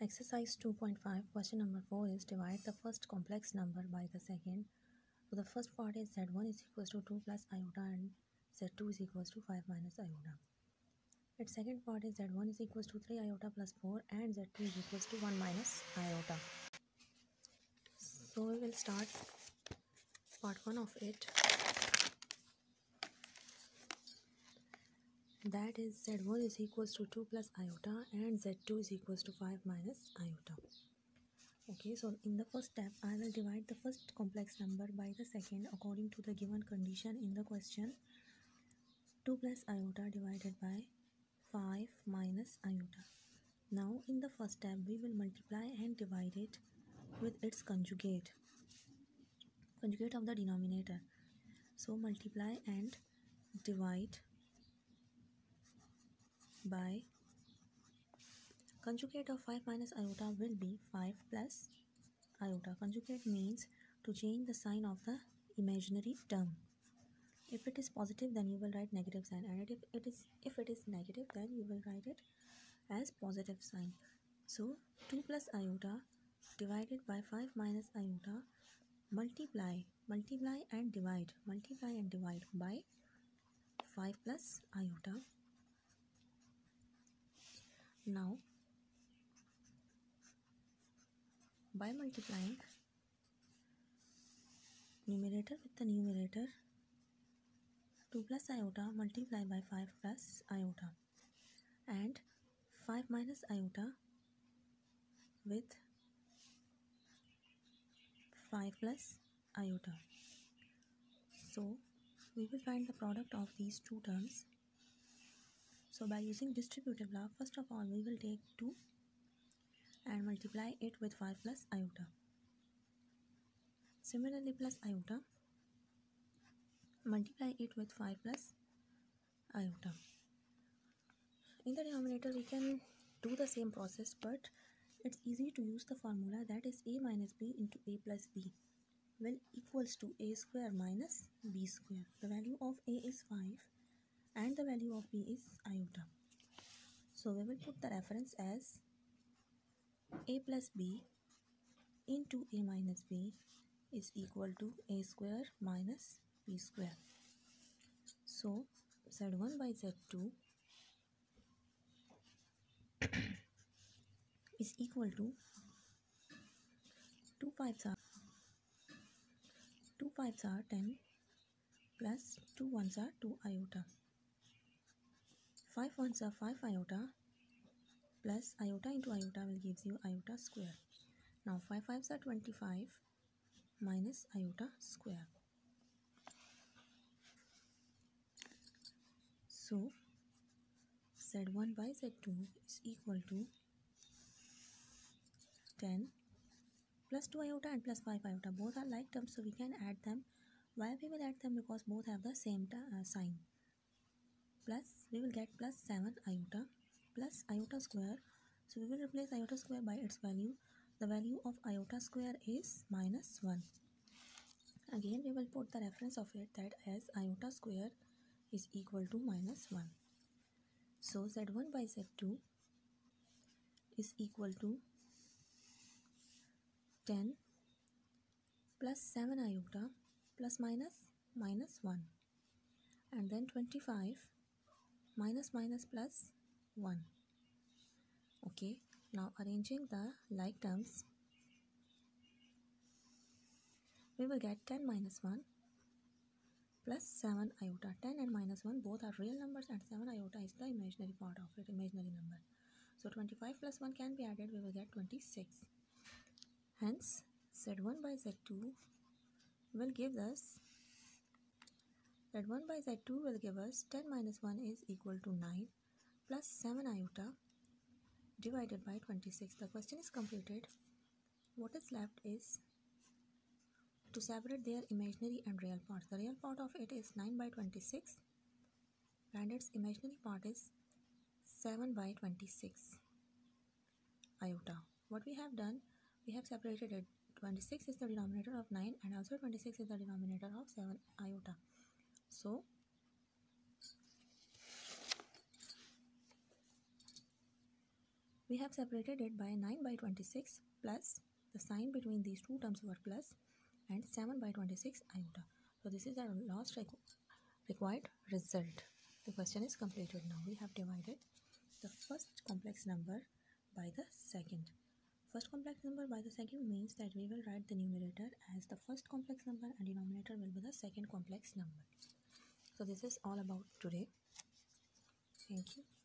Exercise 2.5, question number 4 is divide the first complex number by the second. So the first part is z1 is equals to 2 plus iota and z2 is equals to 5 minus iota. Its second part is z1 is equals to 3 iota plus 4 and z2 is equals to 1 minus iota. So we will start part 1 of it. That is z1 is equals to 2 plus iota and z2 is equals to 5 minus iota. Okay, so in the first step, I will divide the first complex number by the second according to the given condition in the question. 2 plus iota divided by 5 minus iota. Now in the first step, we will multiply and divide it with its conjugate of the denominator. So multiply and divide by conjugate of 5 minus iota will be 5 plus iota. Conjugate means to change the sign of the imaginary term. If it is positive, then you will write negative sign, and if it is negative, then you will write it as positive sign. So 2 plus iota divided by 5 minus iota, multiply and divide by 5 plus iota. Now by multiplying numerator with the numerator, 2 plus iota multiply by 5 plus iota and 5 minus iota with 5 plus iota. So we will find the product of these two terms. So by using distributive law, first of all we will take 2 and multiply it with 5 plus iota. Similarly, plus iota, multiply it with 5 plus iota. In the denominator we can do the same process, but it's easy to use the formula, that is a minus b into a plus b will equals to a square minus b square. The value of a is 5 and the value of b is iota. So we will put the reference as a plus b into a minus b is equal to a square minus b square. So z1 by z2 is equal to 2 5s are 10 plus 2 1s are 2 iota. 5 1s are 5 iota plus iota into iota will gives you iota square. Now 5 5s are 25 minus iota square. So z1 by z2 is equal to 10 plus 2 iota and plus 5 iota. Both are like terms, so we can add them. Why we will add them? Because both have the same sign. Plus we will get plus 7 iota plus iota square. So we will replace iota square by its value. The value of iota square is minus 1. Again we will put the reference of it, that as iota square is equal to minus 1. So z1 by z2 is equal to 10 plus 7 iota plus minus 1, and then 25 minus plus 1. Okay, now arranging the like terms, we will get 10 minus 1 plus 7 iota. 10 and minus 1 both are real numbers and 7 iota is the imaginary part of it, imaginary number. So 25 plus 1 can be added, we will get 26. Hence z1 by z2 will give us 10 minus 1 is equal to 9 plus 7 iota divided by 26. The question is completed. What is left is to separate their imaginary and real parts. The real part of it is 9 by 26 and its imaginary part is 7 by 26 iota. What we have done, we have separated it. 26 is the denominator of 9 and also 26 is the denominator of 7 iota. So We have separated it by 9 by 26 plus the sign between these two terms were plus and 7 by 26 iota. So this is our last required result. The question is completed now. We have divided the first complex number by the second. First complex number by the second means that we will write the numerator as the first complex number and denominator will be the second complex number. So this is all about today. Thank you.